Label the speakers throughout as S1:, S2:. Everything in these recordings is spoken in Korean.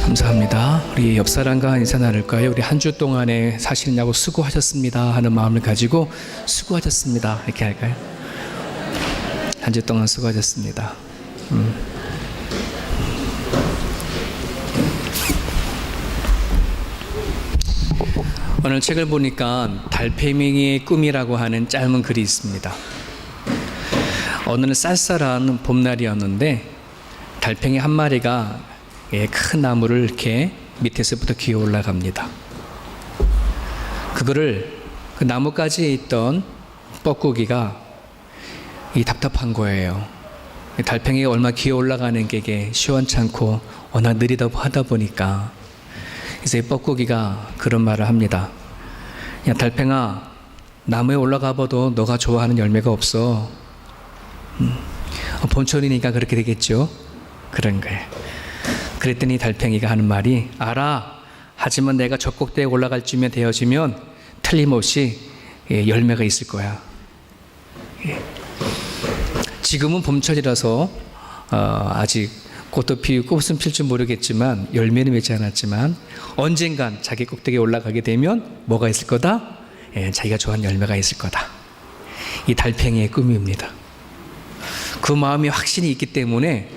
S1: 감사합니다. 우리 옆 사람과 인사 나눌까요? 우리 한 주 동안에 사시느냐고 수고하셨습니다 하는 마음을 가지고 수고하셨습니다 이렇게 할까요? 한 주 동안 수고하셨습니다. 오늘 책을 보니까 달팽이의 꿈이라고 하는 짧은 글이 있습니다. 오늘은 쌀쌀한 봄날이었는데 달팽이 한 마리가 큰 나무를 이렇게 밑에서부터 기어 올라갑니다. 그거를 그 나무까지에 있던 뻐꾸기가 답답한 거예요. 달팽이가 얼마나 기어 올라가는 게 이게 시원찮고 워낙 느리다 하다 보니까 그래서 이 뻐꾸기가 그런 말을 합니다. 야 달팽아, 나무에 올라가 봐도 너가 좋아하는 열매가 없어. 봄철이니까 그렇게 되겠죠. 그런 거예요. 그랬더니 달팽이가 하는 말이, 알아. 하지만 내가 저 꼭대기에 올라갈 쯤에 되어지면 틀림없이 열매가 있을 거야. 지금은 봄철이라서 아직 꽃도 피우고 꽃은 필 줄 모르겠지만 열매는 맺지 않았지만 언젠간 자기 꼭대기에 올라가게 되면 뭐가 있을 거다? 자기가 좋아하는 열매가 있을 거다. 이 달팽이의 꿈입니다. 그 마음이 확신이 있기 때문에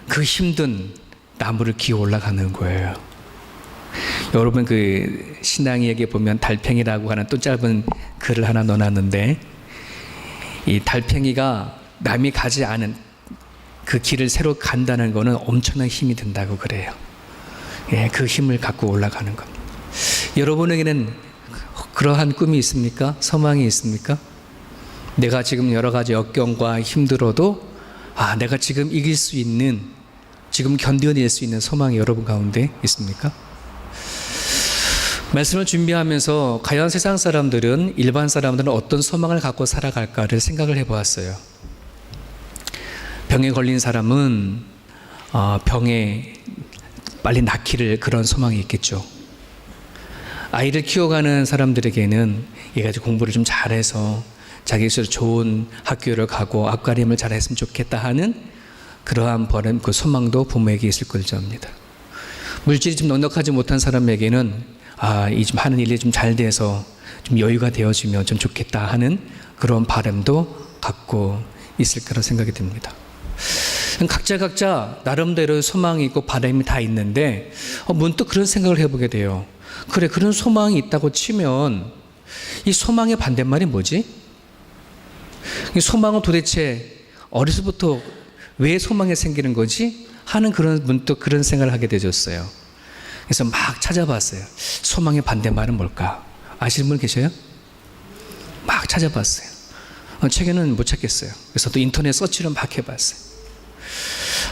S1: 그 힘든 나무를 기어 올라가는 거예요. 여러분 그 신앙이에게 보면 달팽이라고 하는 또 짧은 글을 하나 넣어놨는데, 이 달팽이가 남이 가지 않은 그 길을 새로 간다는 거는 엄청난 힘이 든다고 그래요. 그 힘을 갖고 올라가는 겁니다. 여러분에게는 그러한 꿈이 있습니까? 소망이 있습니까? 내가 지금 여러 가지 역경과 힘들어도 내가 지금 이길 수 있는, 지금 견뎌낼 수 있는 소망이 여러분 가운데 있습니까? 말씀을 준비하면서 과연 세상 사람들은, 일반 사람들은 어떤 소망을 갖고 살아갈까를 생각을 해보았어요. 병에 걸린 사람은 병에 빨리 낫기를 그런 소망이 있겠죠. 아이를 키워가는 사람들에게는 얘가 공부를 좀 잘해서 자기 스스로 좋은 학교를 가고 앞가림을 잘했으면 좋겠다 하는 그러한 바람, 그 소망도 부모에게 있을 것입니다. 물질이 좀 넉넉하지 못한 사람에게는 이 좀 하는 일이 좀 잘 돼서 좀 여유가 되어지면 좀 좋겠다 하는 그런 바람도 갖고 있을 거라 생각이 듭니다. 각자 나름대로 소망이 있고 바람이 다 있는데 문득 그런 생각을 해보게 돼요. 그래, 그런 소망이 있다고 치면 이 소망의 반대말이 뭐지? 이 소망은 도대체 어려서부터 왜 소망이 생기는 거지? 하는 문득 그런 생각을 하게 되었어요. 그래서 막 찾아봤어요. 소망의 반대말은 뭘까? 아시는 분 계셔요? 막 찾아봤어요. 책에는 못 찾겠어요. 그래서 또 인터넷 서치를 막 해봤어요.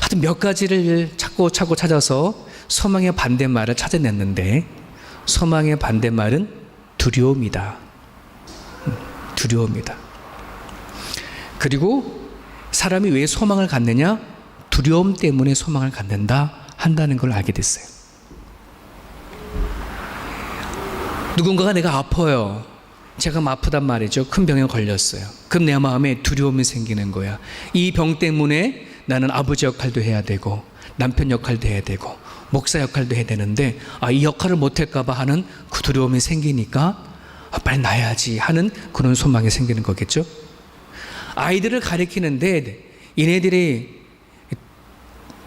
S1: 하여튼 몇 가지를 찾고 찾아서 소망의 반대말을 찾아냈는데, 소망의 반대말은 두려움이다. 두려움이다. 그리고 사람이 왜 소망을 갖느냐? 두려움 때문에 소망을 한다는 걸 알게 됐어요. 누군가가 내가 아파요. 제가 아프단 말이죠. 큰 병에 걸렸어요. 그럼 내 마음에 두려움이 생기는 거야. 이 병 때문에 나는 아버지 역할도 해야 되고 남편 역할도 해야 되고 목사 역할도 해야 되는데 이 역할을 못할까 봐 하는 그 두려움이 생기니까 빨리 나야지 하는 그런 소망이 생기는 거겠죠. 아이들을 가르치는데 얘네들이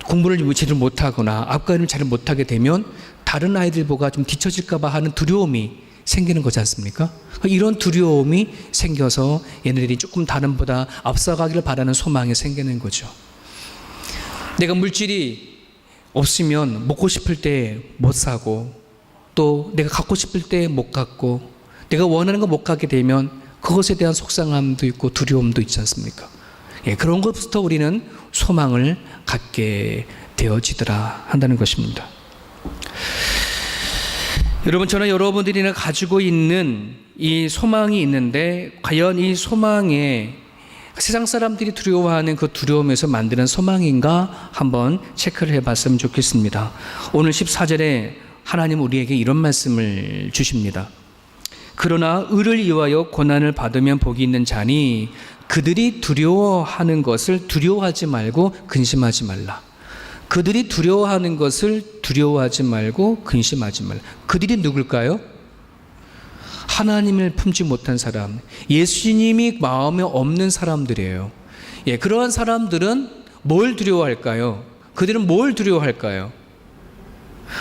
S1: 공부를 제대로 못하거나 앞가림을 잘 못하게 되면 다른 아이들보다 좀 뒤처질까 봐 하는 두려움이 생기는 거지 않습니까? 이런 두려움이 생겨서 얘네들이 조금 다른보다 앞서가기를 바라는 소망이 생기는 거죠. 내가 물질이 없으면 먹고 싶을 때 못 사고, 또 내가 갖고 싶을 때 못 갖고, 내가 원하는 거 못 갖게 되면 그것에 대한 속상함도 있고 두려움도 있지 않습니까? 그런 것부터 우리는 소망을 갖게 되어지더라 한다는 것입니다. 여러분, 저는 여러분들이 가지고 있는 이 소망이 있는데, 과연 이 소망에 세상 사람들이 두려워하는 그 두려움에서 만드는 소망인가 한번 체크를 해봤으면 좋겠습니다. 오늘 14절에 하나님 우리에게 이런 말씀을 주십니다. 그러나 의를 위하여 고난을 받으면 복이 있는 자니 그들이 두려워하는 것을 두려워하지 말고 근심하지 말라. 그들이 두려워하는 것을 두려워하지 말고 근심하지 말라. 그들이 누굴까요? 하나님을 품지 못한 사람, 예수님이 마음에 없는 사람들이에요. 예, 그러한 사람들은 뭘 두려워할까요? 그들은 뭘 두려워할까요?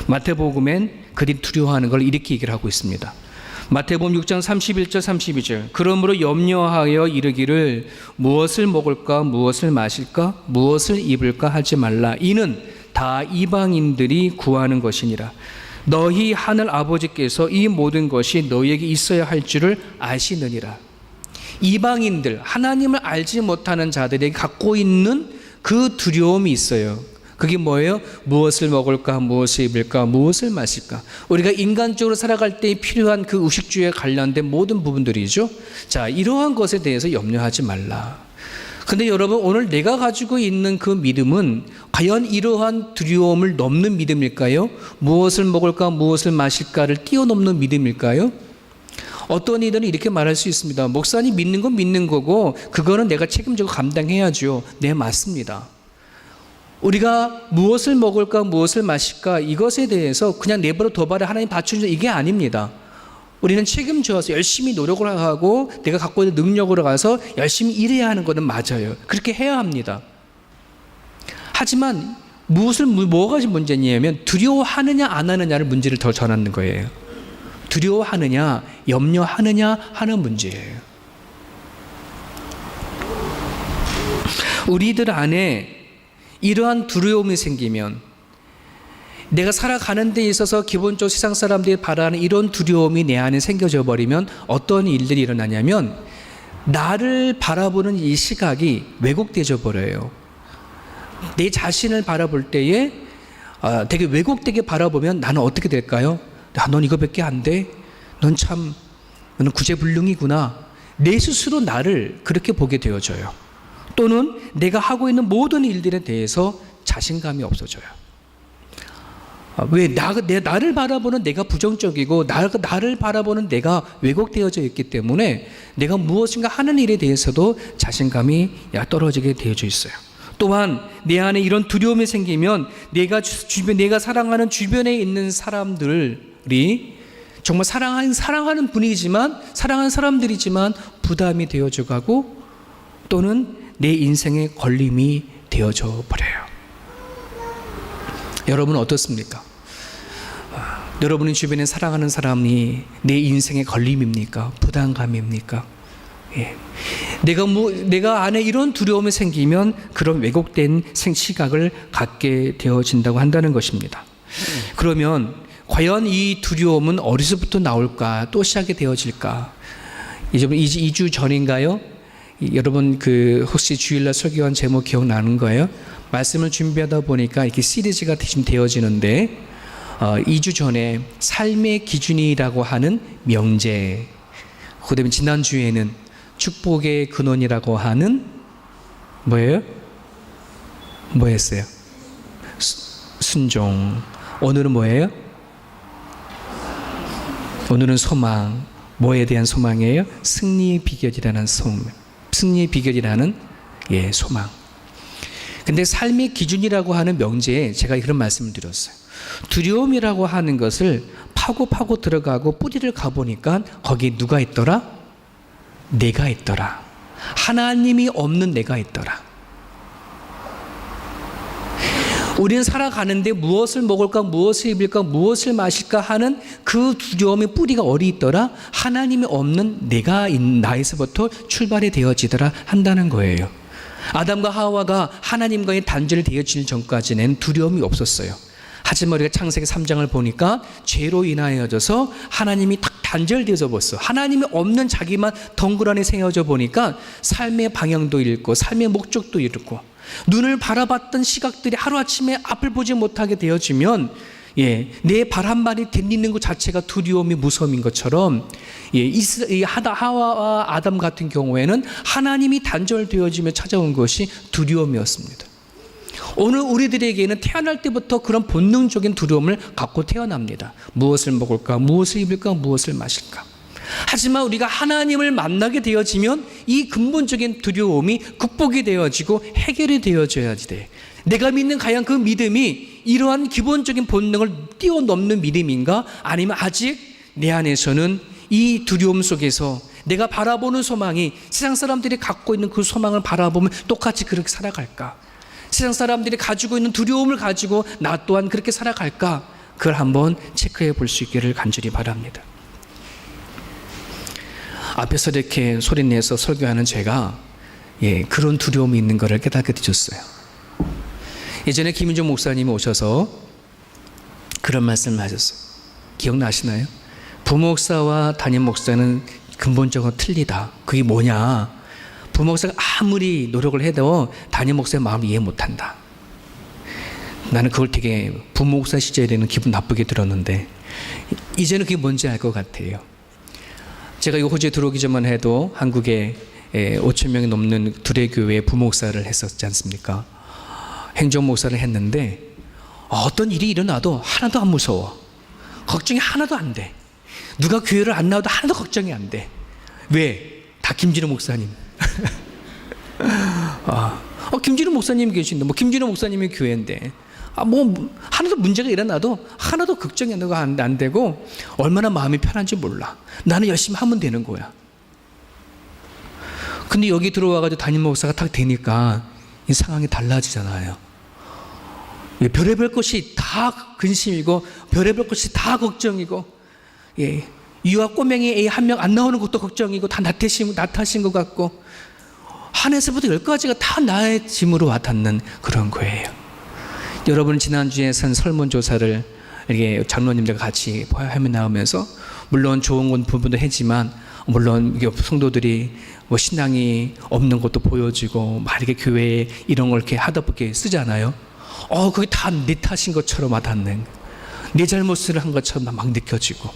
S1: 마태복음엔 그들이 두려워하는 걸 이렇게 얘기를 하고 있습니다. 마태복음 6장 31절 32절. 그러므로 염려하여 이르기를 무엇을 먹을까 무엇을 마실까 무엇을 입을까 하지 말라. 이는 다 이방인들이 구하는 것이니라. 너희 하늘 아버지께서 이 모든 것이 너희에게 있어야 할 줄을 아시느니라. 이방인들, 하나님을 알지 못하는 자들에게 갖고 있는 그 두려움이 있어요. 그게 뭐예요? 무엇을 먹을까, 무엇을 입을까, 무엇을 마실까. 우리가 인간적으로 살아갈 때 필요한 그 의식주에 관련된 모든 부분들이죠. 자, 이러한 것에 대해서 염려하지 말라. 근데 여러분, 오늘 내가 가지고 있는 그 믿음은 과연 이러한 두려움을 넘는 믿음일까요? 무엇을 먹을까, 무엇을 마실까를 뛰어넘는 믿음일까요? 어떤 이들은 이렇게 말할 수 있습니다. 목사님 믿는 건 믿는 거고 그거는 내가 책임지고 감당해야죠. 네, 맞습니다. 우리가 무엇을 먹을까 무엇을 마실까 이것에 대해서 그냥 내버려 둬봐라 하나님 받쳐주는 이게 아닙니다. 우리는 책임져서 열심히 노력을 하고 내가 갖고 있는 능력으로 가서 열심히 일해야 하는 것은 맞아요. 그렇게 해야 합니다. 하지만 뭐가 문제냐면 두려워하느냐 안 하느냐를 문제를 더 전하는 거예요. 두려워하느냐 염려하느냐 하는 문제예요. 우리들 안에 이러한 두려움이 생기면 내가 살아가는 데 있어서 기본적으로 세상 사람들이 바라는 이런 두려움이 내 안에 생겨져 버리면 어떤 일들이 일어나냐면 나를 바라보는 이 시각이 왜곡되어 버려요. 내 자신을 바라볼 때에 되게 왜곡되게 바라보면 나는 어떻게 될까요? 넌 이거밖에 안 돼? 너는 구제불능이구나. 내 스스로 나를 그렇게 보게 되어져요. 또는 내가 하고 있는 모든 일들에 대해서 자신감이 없어져요. 왜? 나를 바라보는 내가 부정적이고 나를 바라보는 내가 왜곡되어져 있기 때문에 내가 무엇인가 하는 일에 대해서도 자신감이 떨어지게 되어져 있어요. 또한 내 안에 이런 두려움이 생기면 내가 사랑하는 주변에 있는 사람들이 정말 사랑하는 분이지만 사랑하는 사람들이지만 부담이 되어져 가고 또는 내 인생의 걸림이 되어져 버려요. 여러분은 어떻습니까? 여러분의 주변에 사랑하는 사람이 내 인생의 걸림입니까? 부담감입니까? 예. 내가 안에 이런 두려움이 생기면 그런 왜곡된 시각을 갖게 되어진다고 한다는 것입니다. 그러면 과연 이 두려움은 어디서부터 나올까? 또 시작이 되어질까? 2주 전인가요? 여러분 혹시 주일날 설교한 제목 기억나는 거예요? 말씀을 준비하다 보니까 이렇게 시리즈가 지금 되어지는데 2주 전에 삶의 기준이라고 하는 명제, 그다음에 지난주에는 축복의 근원이라고 하는 뭐예요? 뭐였어요? 순종. 오늘은 뭐예요? 오늘은 소망. 뭐에 대한 소망이에요? 승리의 비결이라는 소망. 근데 삶의 기준이라고 하는 명제에 제가 그런 말씀을 드렸어요. 두려움이라고 하는 것을 파고 들어가고 뿌리를 가보니까 거기에 누가 있더라? 내가 있더라. 하나님이 없는 내가 있더라. 우리는 살아가는데 무엇을 먹을까, 무엇을 입을까, 무엇을 마실까 하는 그 두려움의 뿌리가 어디 있더라? 하나님이 없는 나에서부터 출발이 되어지더라 한다는 거예요. 아담과 하와가 하나님과의 단절이 되어지기 전까지는 두려움이 없었어요. 하지만 우리가 창세기 3장을 보니까 죄로 인하여져서 하나님이 딱 단절되어져 버렸어. 하나님이 없는 자기만 덩그러니 세워져 보니까 삶의 방향도 잃고 삶의 목적도 잃고 눈을 바라봤던 시각들이 하루아침에 앞을 보지 못하게 되어지면 내 발 한 발이 딛는 것 자체가 두려움이 무서움인 것처럼 하와와 아담 같은 경우에는 하나님이 단절되어지며 찾아온 것이 두려움이었습니다. 오늘 우리들에게는 태어날 때부터 그런 본능적인 두려움을 갖고 태어납니다. 무엇을 먹을까, 무엇을 입을까, 무엇을 마실까. 하지만 우리가 하나님을 만나게 되어지면 이 근본적인 두려움이 극복이 되어지고 해결이 되어져야지 돼. 내가 믿는 과연 그 믿음이 이러한 기본적인 본능을 뛰어넘는 믿음인가? 아니면 아직 내 안에서는 이 두려움 속에서 내가 바라보는 소망이 세상 사람들이 갖고 있는 그 소망을 바라보면 똑같이 그렇게 살아갈까? 세상 사람들이 가지고 있는 두려움을 가지고 나 또한 그렇게 살아갈까? 그걸 한번 체크해 볼 수 있기를 간절히 바랍니다. 앞에서 이렇게 소리내서 설교하는 제가 그런 두려움이 있는 것을 깨닫게 되셨어요. 예전에 김윤종 목사님이 오셔서 그런 말씀을 하셨어요. 기억나시나요? 부목사와 담임 목사는 근본적으로 틀리다. 그게 뭐냐? 부목사가 아무리 노력을 해도 담임 목사의 마음을 이해 못한다. 나는 그걸 되게 부목사 시절에는 기분 나쁘게 들었는데 이제는 그게 뭔지 알 것 같아요. 제가 이 호주에 들어오기 전만 해도 한국에 5천 명이 넘는 둘의 교회에 부목사를 했었지 않습니까? 행정목사를 했는데 어떤 일이 일어나도 하나도 안 무서워. 걱정이 하나도 안 돼. 누가 교회를 안 나와도 하나도 걱정이 안 돼. 왜? 다 김진호 목사님. 김진호 목사님이 계신데 김진호 목사님이 교회인데 하나도 문제가 일어나도 하나도 걱정이 안 되고 얼마나 마음이 편한지 몰라. 나는 열심히 하면 되는 거야. 근데 여기 들어와가지고 담임 목사가 딱 되니까 이 상황이 달라지잖아요. 별의별 것이 다 근심이고 별의별 것이 다 걱정이고 유아 꼬맹이 애 한 명 안 나오는 것도 걱정이고 다 나 탓인 것 같고 하나에서부터 10가지가 다 나의 짐으로 와닿는 그런 거예요. 여러분 지난주에 선 설문조사를 이렇게 장로님들과 같이 화면 나오면서 물론 좋은 부분도 했지만 물론 성도들이 신앙이 없는 것도 보여지고 막 이렇게 교회에 이런 걸 이렇게 하다 보게 쓰잖아요. 그게 다 내 탓인 것처럼 와닿는, 내 잘못을 한 것처럼 막 느껴지고.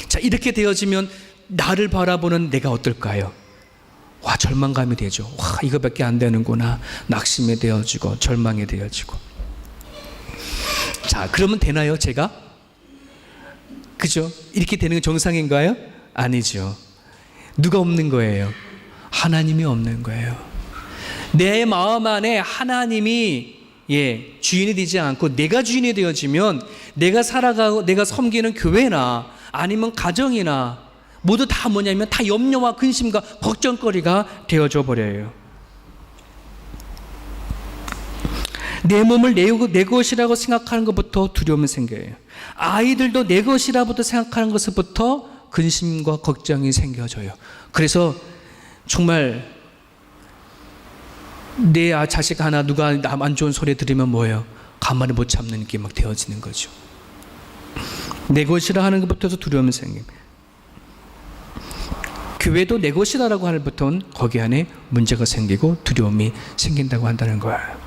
S1: 자, 이렇게 되어지면 나를 바라보는 내가 어떨까요? 절망감이 되죠. 이거밖에 안 되는구나. 낙심이 되어지고 절망이 되어지고. 자, 그러면 되나요, 제가? 그죠? 이렇게 되는 게 정상인가요? 아니죠. 누가 없는 거예요? 하나님이 없는 거예요. 내 마음 안에 하나님이 주인이 되지 않고 내가 주인이 되어지면 내가 살아가고 내가 섬기는 교회나 아니면 가정이나 모두 다 뭐냐면 다 염려와 근심과 걱정거리가 되어져 버려요. 내 몸을 내 것이라고 생각하는 것부터 두려움이 생겨요. 아이들도 내 것이라부터 생각하는 것부터 근심과 걱정이 생겨져요. 그래서 정말 내 자식 하나 누가 남 안 좋은 소리 들으면 뭐예요? 가만히 못 참는 게 막 되어지는 거죠. 내 것이라 하는 것부터도 두려움이 생깁니다. 교회도 내 것이다라고 하는 것부터는 거기 안에 문제가 생기고 두려움이 생긴다고 한다는 거예요.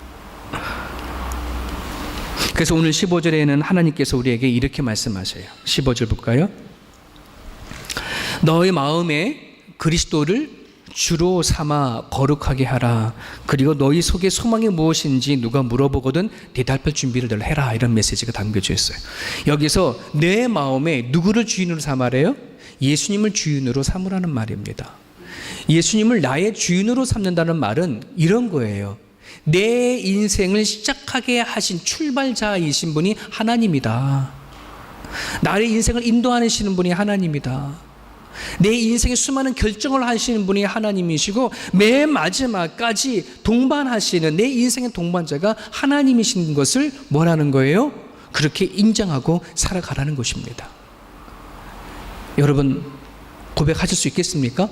S1: 그래서 오늘 15절에는 하나님께서 우리에게 이렇게 말씀하셔요. 15절 볼까요? 너의 마음에 그리스도를 주로 삼아 거룩하게 하라. 그리고 너희 속에 소망이 무엇인지 누가 물어보거든 대답할 준비를 늘 해라. 이런 메시지가 담겨져 있어요. 여기서 내 마음에 누구를 주인으로 삼으래요? 예수님을 주인으로 삼으라는 말입니다. 예수님을 나의 주인으로 삼는다는 말은 이런 거예요. 내 인생을 시작하게 하신 출발자이신 분이 하나님이다. 나의 인생을 인도하시는 분이 하나님이다. 내 인생의 수많은 결정을 하시는 분이 하나님이시고 맨 마지막까지 동반하시는 내 인생의 동반자가 하나님이신 것을 뭐라는 거예요? 그렇게 인정하고 살아가라는 것입니다. 여러분 고백하실 수 있겠습니까?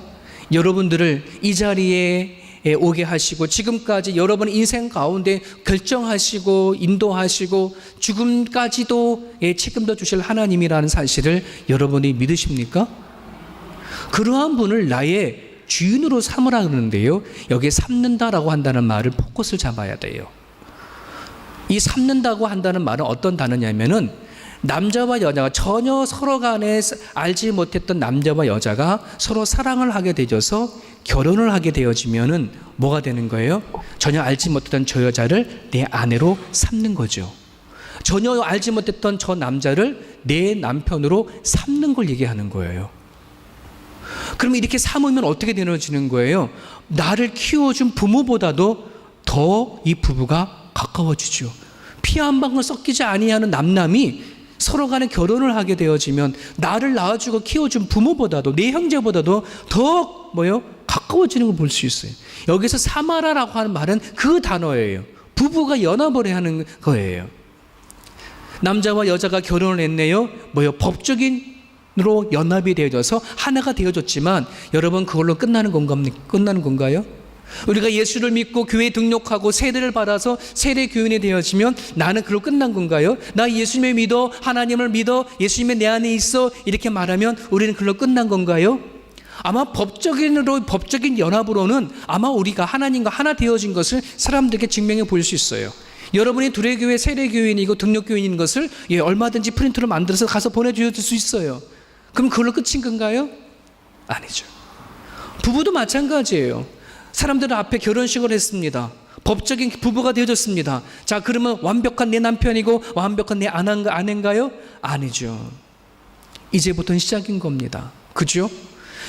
S1: 여러분들을 이 자리에 오게 하시고 지금까지 여러분 인생 가운데 결정하시고 인도하시고 죽음까지도 책임져 주실 하나님이라는 사실을 여러분이 믿으십니까? 그러한 분을 나의 주인으로 삼으라 그러는데요, 여기에 삼는다라고 한다는 말을 포커스를 잡아야 돼요. 이 삼는다고 한다는 말은 어떤 단어냐면은 남자와 여자가 전혀 서로 간에 알지 못했던 남자와 여자가 서로 사랑을 하게 되어서 결혼을 하게 되어지면은 뭐가 되는 거예요? 전혀 알지 못했던 저 여자를 내 아내로 삼는 거죠. 전혀 알지 못했던 저 남자를 내 남편으로 삼는 걸 얘기하는 거예요. 그러면 이렇게 삼으면 어떻게 되어지는 거예요? 나를 키워준 부모보다도 더 이 부부가 가까워지죠. 피 한 방울 섞이지 아니하는 남남이 서로 간에 결혼을 하게 되어지면 나를 낳아주고 키워준 부모보다도, 내 형제보다도 더 가까워지는 걸 볼 수 있어요. 여기서 사마라라고 하는 말은 그 단어예요. 부부가 연합을 하는 거예요. 남자와 여자가 결혼을 했네요. 법적인으로 연합이 되어져서 하나가 되어졌지만 여러분, 그걸로 끝나는 건가요? 우리가 예수를 믿고 교회에 등록하고 세례를 받아서 세례 교인이 되어지면 나는 그걸로 끝난 건가요? 나 예수님을 믿어, 하나님을 믿어, 예수님이 내 안에 있어, 이렇게 말하면 우리는 그걸로 끝난 건가요? 아마 법적인 연합으로는 아마 우리가 하나님과 하나 되어진 것을 사람들에게 증명해 보일 수 있어요. 여러분이 두레교회 세례교인이고 등록교인인 것을 얼마든지 프린트로 만들어서 가서 보내줄 수 있어요. 그럼 그걸로 끝인 건가요? 아니죠. 부부도 마찬가지예요. 사람들 앞에 결혼식을 했습니다. 법적인 부부가 되어졌습니다. 자, 그러면 완벽한 내 남편이고 완벽한 내 아내인가요? 아니죠. 이제부터는 시작인 겁니다. 그죠?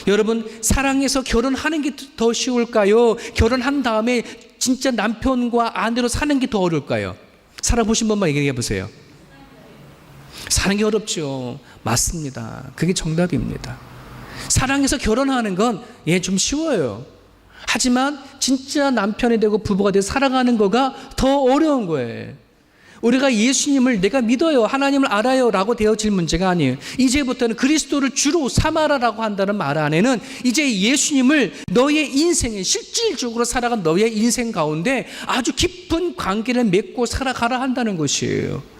S1: 여러분, 사랑해서 결혼하는 게 더 쉬울까요? 결혼한 다음에 진짜 남편과 아내로 사는 게 더 어려울까요? 살아보신 분만 얘기해 보세요. 사는 게 어렵죠. 맞습니다. 그게 정답입니다. 사랑해서 결혼하는 건 좀 쉬워요. 하지만 진짜 남편이 되고 부부가 되어 살아가는 거가 더 어려운 거예요. 우리가 예수님을 내가 믿어요, 하나님을 알아요 라고 되어질 문제가 아니에요. 이제부터는 그리스도를 주로 삼아라라고 한다는 말 안에는 이제 예수님을 너의 인생에 실질적으로 살아간 너의 인생 가운데 아주 깊은 관계를 맺고 살아가라 한다는 것이에요.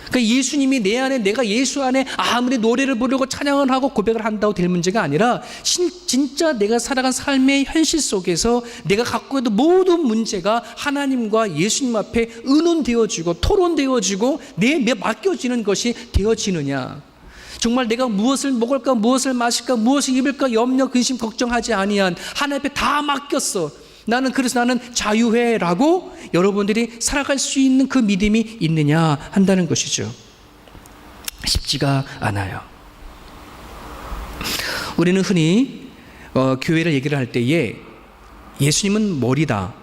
S1: 그러니까 예수님이 내 안에, 내가 예수 안에 아무리 노래를 부르고 찬양을 하고 고백을 한다고 될 문제가 아니라 진짜 내가 살아간 삶의 현실 속에서 내가 갖고 있는 모든 문제가 하나님과 예수님 앞에 의논되어지고 토론되어지고 내 맡겨지는 것이 되어지느냐. 정말 내가 무엇을 먹을까, 무엇을 마실까, 무엇을 입을까 염려, 근심, 걱정하지 아니한 하나님 앞에 다 맡겼어. 그래서 나는 자유해라고 여러분들이 살아갈 수 있는 그 믿음이 있느냐 한다는 것이죠. 쉽지가 않아요. 우리는 흔히 교회를 얘기를 할 때에 예수님은 머리다,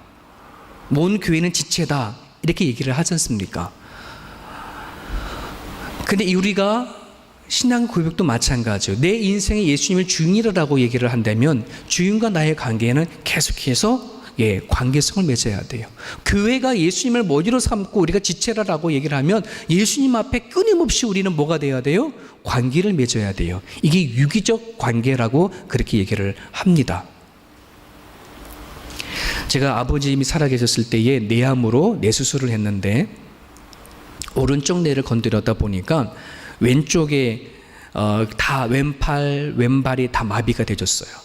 S1: 온 교회는 지체다, 이렇게 얘기를 하지 않습니까? 근데 우리가 신앙 고백도 마찬가지예요. 내 인생에 예수님을 주인이라고 얘기를 한다면 주인과 나의 관계에는 계속해서 관계성을 맺어야 돼요. 교회가 예수님을 머리로 삼고 우리가 지체라고 얘기를 하면 예수님 앞에 끊임없이 우리는 뭐가 돼야 돼요? 관계를 맺어야 돼요. 이게 유기적 관계라고 그렇게 얘기를 합니다. 제가 아버님이 살아계셨을 때에 뇌암으로 뇌수술을 했는데 오른쪽 뇌를 건드렸다 보니까 왼쪽에 다 왼발이 다 마비가 되졌어요.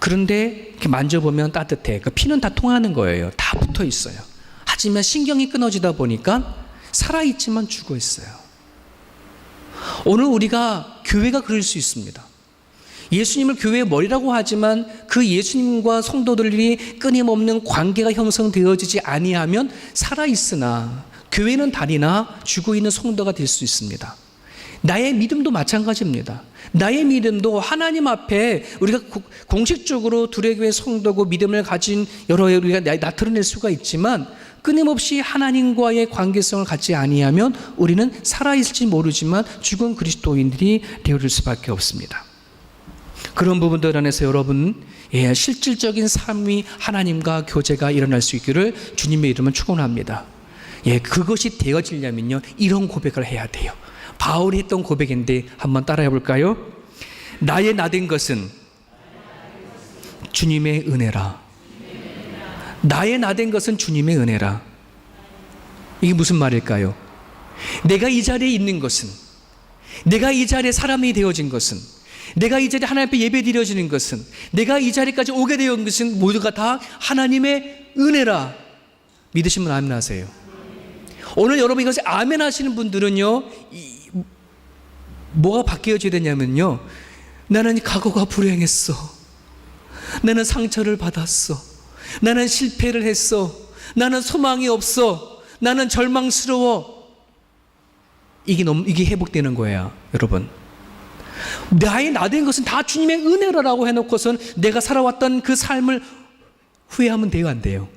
S1: 그런데 이렇게 만져보면 따뜻해. 그러니까 피는 다 통하는 거예요. 다 붙어 있어요. 하지만 신경이 끊어지다 보니까 살아있지만 죽어 있어요. 오늘 우리가 교회가 그럴 수 있습니다. 예수님을 교회의 머리라고 하지만 그 예수님과 성도들이 끊임없는 관계가 형성되어지지 아니하면 살아있으나 교회는 다리나 죽어 있는 성도가 될 수 있습니다. 나의 믿음도 마찬가지입니다. 나의 믿음도 하나님 앞에 우리가 공식적으로 두레교회 성도고 믿음을 가진 여러 우리가 나타낼 수가 있지만 끊임없이 하나님과의 관계성을 갖지 아니하면 우리는 살아있을지 모르지만 죽은 그리스도인들이 되어질 수밖에 없습니다. 그런 부분들 안에서 여러분 실질적인 삶이 하나님과 교제가 일어날 수 있기를 주님의 이름을 축원합니다. 그것이 되어지려면요 이런 고백을 해야 돼요. 바울이 했던 고백인데 한번 따라해 볼까요? 나의 나된 것은 주님의 은혜라. 나의 나된 것은 주님의 은혜라. 이게 무슨 말일까요? 내가 이 자리에 있는 것은, 내가 이 자리에 사람이 되어진 것은, 내가 이 자리에 하나님 앞에 예배 드려지는 것은, 내가 이 자리까지 오게 되었는 것은 모두가 다 하나님의 은혜라. 믿으시면 아멘 하세요. 오늘 여러분 이것을 아멘 하시는 분들은요 뭐가 바뀌어져야 되냐면요, 나는 과거가 불행했어, 나는 상처를 받았어, 나는 실패를 했어, 나는 소망이 없어, 나는 절망스러워. 이게 회복되는 거예요. 여러분, 나된 것은 다 주님의 은혜라고 해놓고선 내가 살아왔던 그 삶을 후회하면 돼요, 안 돼요?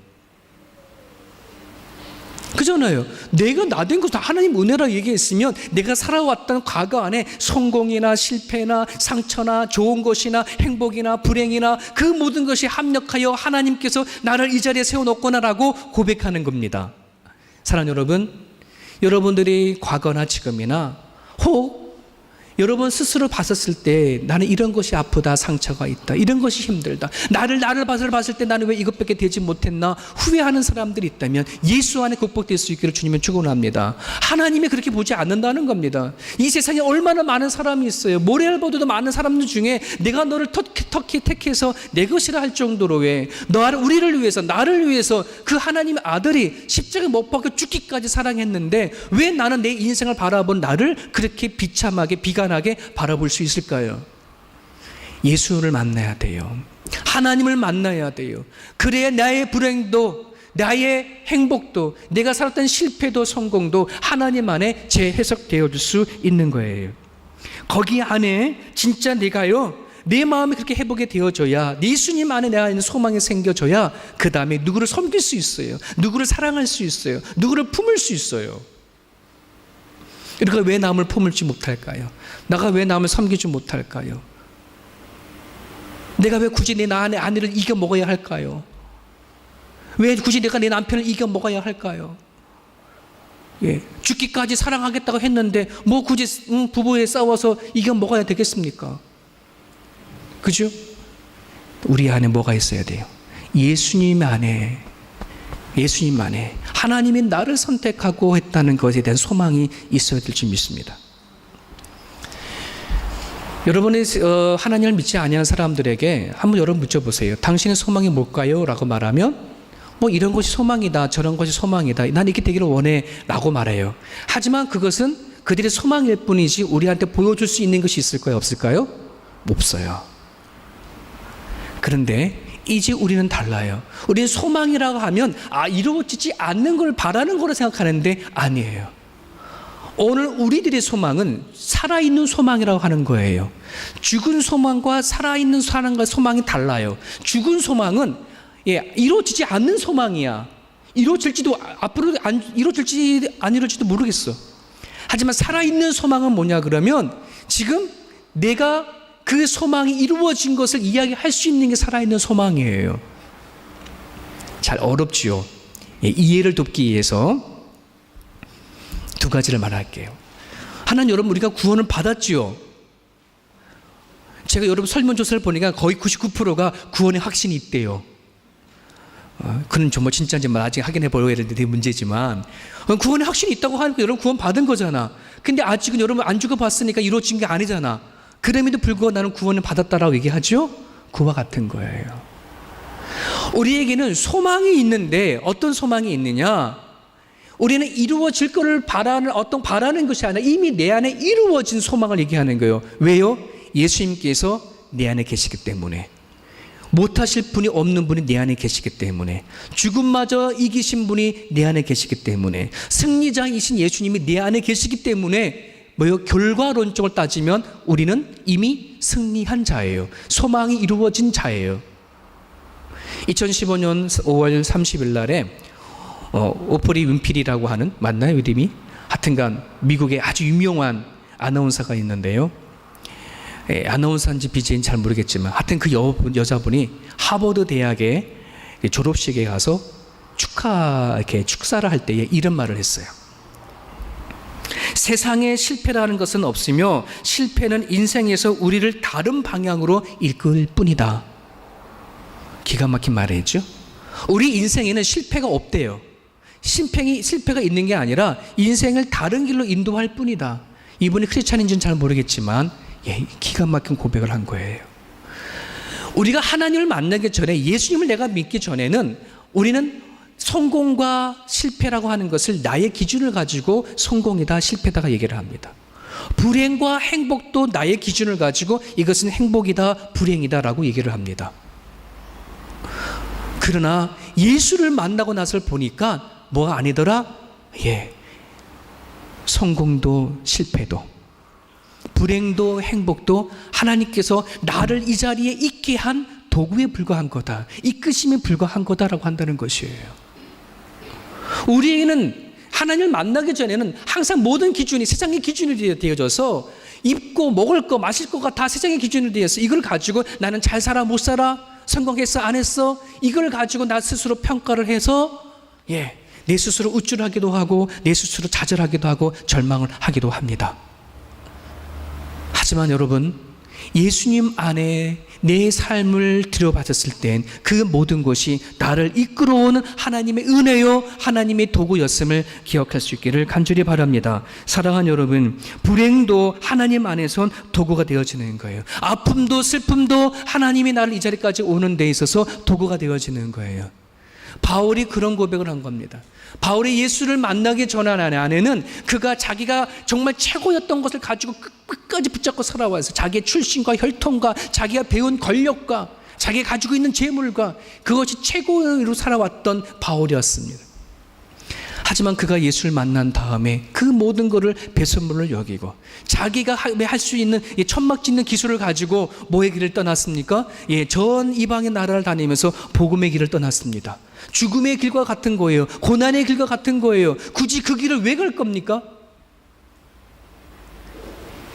S1: 그잖아요. 내가 나된 것도 하나님 은혜라고 얘기했으면 내가 살아왔던 과거 안에 성공이나 실패나 상처나 좋은 것이나 행복이나 불행이나 그 모든 것이 합력하여 하나님께서 나를 이 자리에 세워놓거나라고 고백하는 겁니다. 사랑하는 여러분, 여러분들이 과거나 지금이나 혹 여러분 스스로 봤었을 때 나는 이런 것이 아프다, 상처가 있다, 이런 것이 힘들다, 나를 봤을 때 나는 왜 이것밖에 되지 못했나 후회하는 사람들이 있다면 예수 안에 극복될 수 있기를 주님은 축원합니다. 하나님이 그렇게 보지 않는다는 겁니다. 이 세상에 얼마나 많은 사람이 있어요. 모래알 보도도 많은 사람들 중에 내가 너를 터키 택해서 내 것이라 할 정도로 왜 우리를 위해서 나를 위해서 그 하나님의 아들이 십자가에 못 박혀 죽기까지 사랑했는데 왜 나는 내 인생을 바라본 나를 그렇게 비참하게 비관하게 바라볼 수 있을까요? 예수를 만나야 돼요. 하나님을 만나야 돼요. 그래야 나의 불행도 나의 행복도 내가 살았던 실패도 성공도 하나님 안에 재해석되어질 수 있는 거예요. 거기 안에 진짜 내가요 내 마음이 그렇게 회복이 되어져야 예수님 안에 내가 있는 소망이 생겨져야 그 다음에 누구를 섬길 수 있어요. 누구를 사랑할 수 있어요. 누구를 품을 수 있어요. 그러니까 왜 남을 품을지 못할까요? 내가 왜 남을 섬기지 못할까요? 내가 왜 굳이 내 아내를 이겨 먹어야 할까요? 왜 굳이 내가 내 남편을 이겨 먹어야 할까요? 예, 죽기까지 사랑하겠다고 했는데 뭐 굳이 부부에 싸워서 이겨 먹어야 되겠습니까? 그죠? 우리 안에 뭐가 있어야 돼요? 예수님 안에 하나님이 나를 선택하고 했다는 것에 대한 소망이 있어야 될 줄 믿습니다. 여러분이 하나님을 믿지 아니하는 사람들에게 한번 여러분 묻혀보세요. 당신의 소망이 뭘까요? 라고 말하면 뭐 이런 것이 소망이다, 저런 것이 소망이다, 난 이렇게 되기를 원해 라고 말해요. 하지만 그것은 그들의 소망일 뿐이지 우리한테 보여줄 수 있는 것이 있을까요? 없을까요? 없어요. 그런데 이제 우리는 달라요. 우리는 소망이라고 하면 이루어지지 않는 걸 바라는 거로 생각하는데 아니에요. 오늘 우리들의 소망은 살아있는 소망이라고 하는 거예요. 죽은 소망과 살아있는 소망이 달라요. 죽은 소망은 이루어지지 않는 소망이야. 이루어질지도 앞으로 이루어질지 안 이루어질지도 모르겠어. 하지만 살아있는 소망은 뭐냐 그러면 지금 내가 그 소망이 이루어진 것을 이야기할 수 있는 게 살아있는 소망이에요. 잘 어렵지요. 이해를 돕기 위해서 두 가지를 말할게요. 하나는 여러분 우리가 구원을 받았지요. 제가 여러분 설문조사를 보니까 거의 99%가 구원의 확신이 있대요. 그는 정말 진짜인지 아직 확인해 보려야 되는 문제지만 구원의 확신이 있다고 하니까 여러분 구원 받은 거잖아. 근데 아직은 여러분 안 죽어봤으니까 이루어진 게 아니잖아. 그럼에도 불구하고 나는 구원을 받았다라고 얘기하죠? 그와 같은 거예요. 우리에게는 소망이 있는데 어떤 소망이 있느냐? 우리는 이루어질 것을 바라는 것이 아니라 이미 내 안에 이루어진 소망을 얘기하는 거예요. 왜요? 예수님께서 내 안에 계시기 때문에. 못하실 분이 없는 분이 내 안에 계시기 때문에, 죽음마저 이기신 분이 내 안에 계시기 때문에, 승리자이신 예수님이 내 안에 계시기 때문에 뭐요? 결과론적으로 따지면 우리는 이미 승리한 자예요. 소망이 이루어진 자예요. 2015년 5월 30일 날에 오프리 윈필이라고 하는, 맞나요 이름이? 하여튼간 미국의 아주 유명한 아나운서가 있는데요. 아나운서인지 BJ인지 잘 모르겠지만 하여튼 그 여자분이 하버드 대학의 졸업식에 가서 축사를 할 때에 이런 말을 했어요. 세상에 실패라는 것은 없으며 실패는 인생에서 우리를 다른 방향으로 이끌 뿐이다. 기가 막힌 말을 했죠. 우리 인생에는 실패가 없대요. 실패가 있는 게 아니라 인생을 다른 길로 인도할 뿐이다. 이분이 크리스찬인지는 잘 모르겠지만 기가 막힌 고백을 한 거예요. 우리가 하나님을 만나기 전에, 예수님을 내가 믿기 전에는 우리는 성공과 실패라고 하는 것을 나의 기준을 가지고 성공이다, 실패다가 얘기를 합니다. 불행과 행복도 나의 기준을 가지고 이것은 행복이다, 불행이다 라고 얘기를 합니다. 그러나 예수를 만나고 나서 보니까 뭐가 아니더라? 성공도 실패도 불행도 행복도 하나님께서 나를 이 자리에 있게 한 도구에 불과한 거다, 이끄심에 불과한 거다라고 한다는 것이에요. 우리에게는 하나님을 만나기 전에는 항상 모든 기준이 세상의 기준이 되어져서 입고 먹을 거 마실 거가 다 세상의 기준이 되어서 이걸 가지고 나는 잘 살아 못 살아, 성공했어 안 했어, 이걸 가지고 나 스스로 평가를 해서 내 스스로 우쭐하기도 하고 내 스스로 좌절하기도 하고 절망을 하기도 합니다. 하지만 여러분, 예수님 안에 내 삶을 들여봤을 땐 그 모든 것이 나를 이끌어오는 하나님의 은혜요, 하나님의 도구였음을 기억할 수 있기를 간절히 바랍니다. 사랑하는 여러분, 불행도 하나님 안에선 도구가 되어지는 거예요. 아픔도 슬픔도 하나님이 나를 이 자리까지 오는 데 있어서 도구가 되어지는 거예요. 바울이 그런 고백을 한 겁니다. 바울이 예수를 만나기 전 안에는 그가 자기가 정말 최고였던 것을 가지고 끝까지 붙잡고 살아와서 자기의 출신과 혈통과 자기가 배운 권력과 자기가 가지고 있는 재물과 그것이 최고로 살아왔던 바울이었습니다. 하지만 그가 예수를 만난 다음에 그 모든 것을 배설물로 여기고 자기가 할 수 있는 천막 짓는 기술을 가지고 뭐의 길을 떠났습니까? 전 이방의 나라를 다니면서 복음의 길을 떠났습니다. 죽음의 길과 같은 거예요. 고난의 길과 같은 거예요. 굳이 그 길을 왜 갈 겁니까?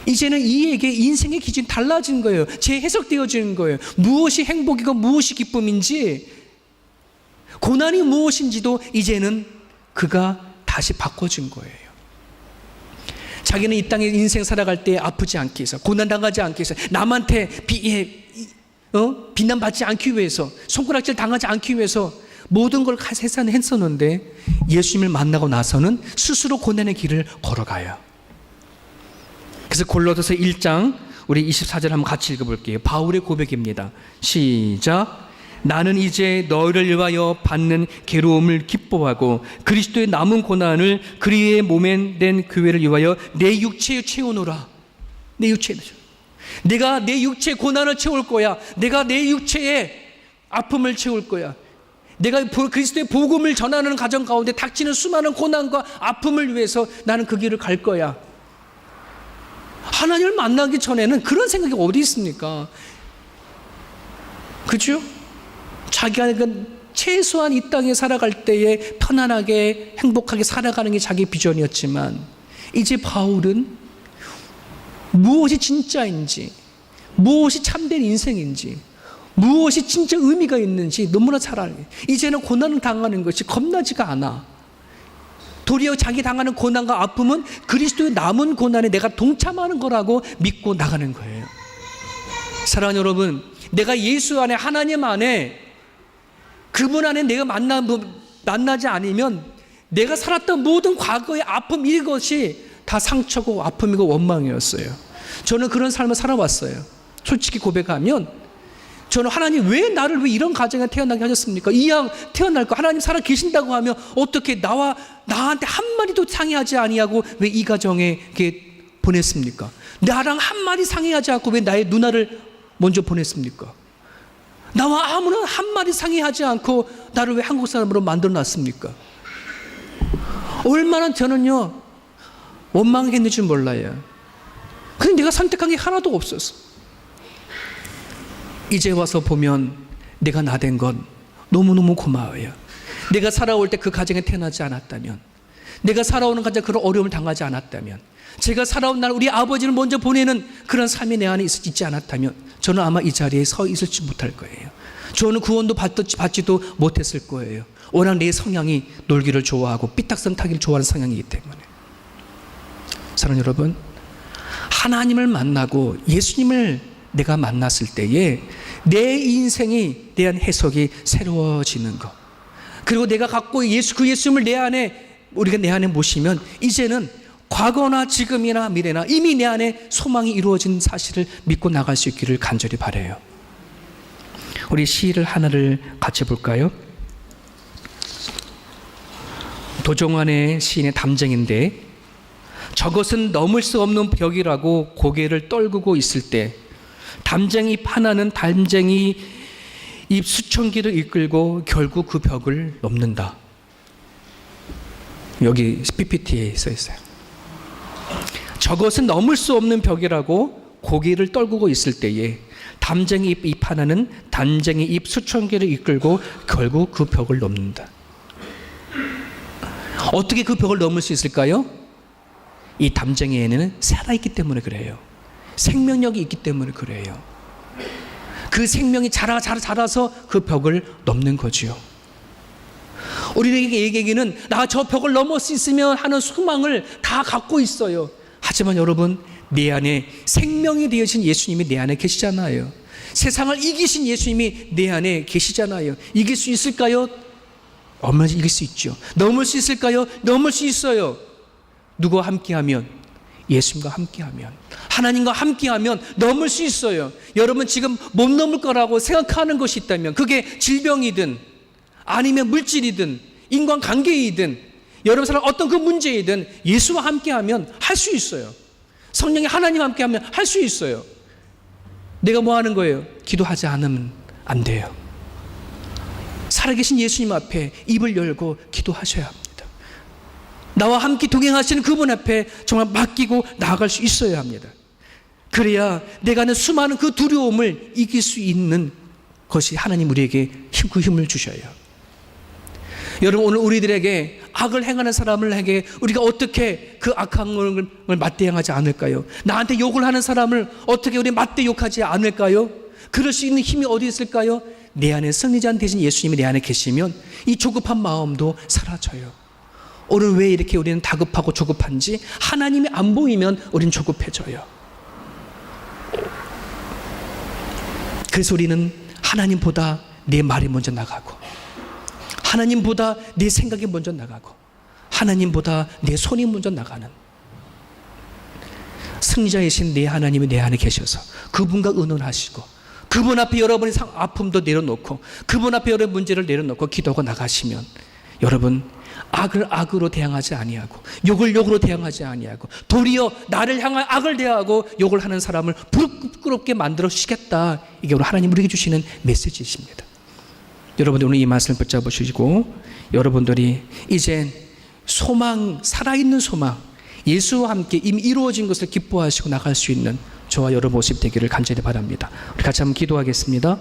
S1: 이제는 이에게 인생의 기준이 달라진 거예요. 재해석되어지는 거예요. 무엇이 행복이고 무엇이 기쁨인지, 고난이 무엇인지도 이제는 그가 다시 바꿔준 거예요. 자기는 이 땅에 인생 살아갈 때 아프지 않기 위해서, 고난당하지 않기 위해서, 남한테 비난받지 않기 위해서, 손가락질 당하지 않기 위해서 모든 걸 했었는데 예수님을 만나고 나서는 스스로 고난의 길을 걸어가요. 그래서 골로새서 1장 우리 24절 한번 같이 읽어볼게요. 바울의 고백입니다. 시작. 나는 이제 너희를 위하여 받는 괴로움을 기뻐하고 그리스도의 남은 고난을 그리스도의 몸에 된 교회를 위하여 내 육체에 채우노라. 내 육체에, 내가 내 육체의 고난을 채울 거야. 내가 내 육체의 아픔을 채울 거야. 내가 그리스도의 복음을 전하는 가정 가운데 닥치는 수많은 고난과 아픔을 위해서 나는 그 길을 갈 거야. 하나님을 만나기 전에는 그런 생각이 어디 있습니까? 그죠? 자기가 최소한 이 땅에 살아갈 때에 편안하게 행복하게 살아가는 게 자기 비전이었지만 이제 바울은 무엇이 진짜인지, 무엇이 참된 인생인지, 무엇이 진짜 의미가 있는지 너무나 잘 알아요. 이제는 고난을 당하는 것이 겁나지가 않아. 도리어 자기 당하는 고난과 아픔은 그리스도의 남은 고난에 내가 동참하는 거라고 믿고 나가는 거예요. 사랑하는 여러분, 내가 예수 안에, 하나님 안에, 그분 안에 내가 만나지 않으면 내가 살았던 모든 과거의 아픔, 이것이 다 상처고 아픔이고 원망이었어요. 저는 그런 삶을 살아왔어요. 솔직히 고백하면 저는 하나님 왜 나를 왜 이런 가정에 태어나게 하셨습니까? 이왕 태어날 거 하나님 살아 계신다고 하면 어떻게 나한테 한마디도 상의하지 아니하고 왜 이 가정에 이렇게 보냈습니까? 나랑 한마디 상의하지 않고 왜 나의 누나를 먼저 보냈습니까? 나와 아무런 한마디 상의하지 않고 나를 왜 한국 사람으로 만들어놨습니까? 얼마나 저는요 원망했는지 몰라요. 근데 내가 선택한 게 하나도 없었어. 이제 와서 보면 내가 나된 건 너무너무 고마워요. 내가 살아올 때 그 가정에 태어나지 않았다면, 내가 살아오는 가정에 그런 어려움을 당하지 않았다면, 제가 살아온 날 우리 아버지를 먼저 보내는 그런 삶이 내 안에 있지 않았다면 저는 아마 이 자리에 서 있을지 못할 거예요. 저는 구원도 받지도 못했을 거예요. 워낙 내 성향이 놀기를 좋아하고 삐딱선 타기를 좋아하는 성향이기 때문에. 사랑하는 여러분, 하나님을 만나고 예수님을 내가 만났을 때에 내 인생에 대한 해석이 새로워지는 것, 그리고 내가 갖고 그 예수님을 우리가 내 안에 모시면 이제는 과거나 지금이나 미래나 이미 내 안에 소망이 이루어진 사실을 믿고 나갈 수 있기를 간절히 바라요. 우리 시를 하나를 같이 볼까요? 도종환의 시인의 담쟁인데, 저것은 넘을 수 없는 벽이라고 고개를 떨구고 있을 때 담쟁이 하나는 담쟁이 잎 수천 개를 이끌고 결국 그 벽을 넘는다. 여기 PPT에 써 있어요. 저것은 넘을 수 없는 벽이라고 고개를 떨구고 있을 때에 담쟁이 잎 하나는 담쟁이 잎 수천 개를 이끌고 결국 그 벽을 넘는다. 어떻게 그 벽을 넘을 수 있을까요? 이 담쟁이에는 살아있기 때문에 그래요. 생명력이 있기 때문에 그래요. 그 생명이 자라서 그 벽을 넘는 거지요. 우리에게는 나 저 벽을 넘을 수 있으면 하는 소망을 다 갖고 있어요. 하지만 여러분, 내 안에 생명이 되어진 예수님이 내 안에 계시잖아요. 세상을 이기신 예수님이 내 안에 계시잖아요. 이길 수 있을까요? 얼마나 이길 수 있죠. 넘을 수 있을까요? 넘을 수 있어요. 누구와 함께하면? 예수님과 함께하면, 하나님과 함께하면 넘을 수 있어요. 여러분 지금 못 넘을 거라고 생각하는 것이 있다면, 그게 질병이든 아니면 물질이든 인간관계이든 여러분 사람 어떤 그 문제이든 예수와 함께하면 할 수 있어요. 성령이 하나님과 함께하면 할 수 있어요. 내가 뭐 하는 거예요? 기도하지 않으면 안 돼요. 살아계신 예수님 앞에 입을 열고 기도하셔야 합니다. 나와 함께 동행하시는 그분 앞에 정말 맡기고 나아갈 수 있어야 합니다. 그래야 내가 하는 수많은 그 두려움을 이길 수 있는 것이 하나님 우리에게 그 힘을 주셔요. 여러분, 오늘 우리들에게 악을 행하는 사람을에게 우리가 어떻게 그 악한 걸 맞대응하지 않을까요? 나한테 욕을 하는 사람을 어떻게 우리 맞대 욕하지 않을까요? 그럴 수 있는 힘이 어디 있을까요? 내 안에 승리자 대신 예수님이 내 안에 계시면 이 조급한 마음도 사라져요. 오늘 왜 이렇게 우리는 다급하고 조급한지, 하나님이 안 보이면 우리는 조급해져요. 그래서 우리는 하나님보다 내 말이 먼저 나가고, 하나님보다 내 생각이 먼저 나가고, 하나님보다 내 손이 먼저 나가는 승리자이신 내 하나님이 내 안에 계셔서 그분과 의논하시고, 그분 앞에 여러분의 아픔도 내려놓고, 그분 앞에 여러분의 문제를 내려놓고 기도하고 나가시면, 여러분 악을 악으로 대항하지 아니하고 욕을 욕으로 대항하지 아니하고 도리어 나를 향한 악을 대하고 욕을 하는 사람을 부끄럽게 만들어주시겠다. 이게 오늘 하나님 우리에게 주시는 메시지이십니다. 여러분들 오늘 이 말씀을 붙잡으시고, 여러분들이 이제 소망, 살아있는 소망, 예수와 함께 이미 이루어진 것을 기뻐하시고 나갈 수 있는 저와 여러분 모습 되기를 간절히 바랍니다. 우리 같이 한번 기도하겠습니다.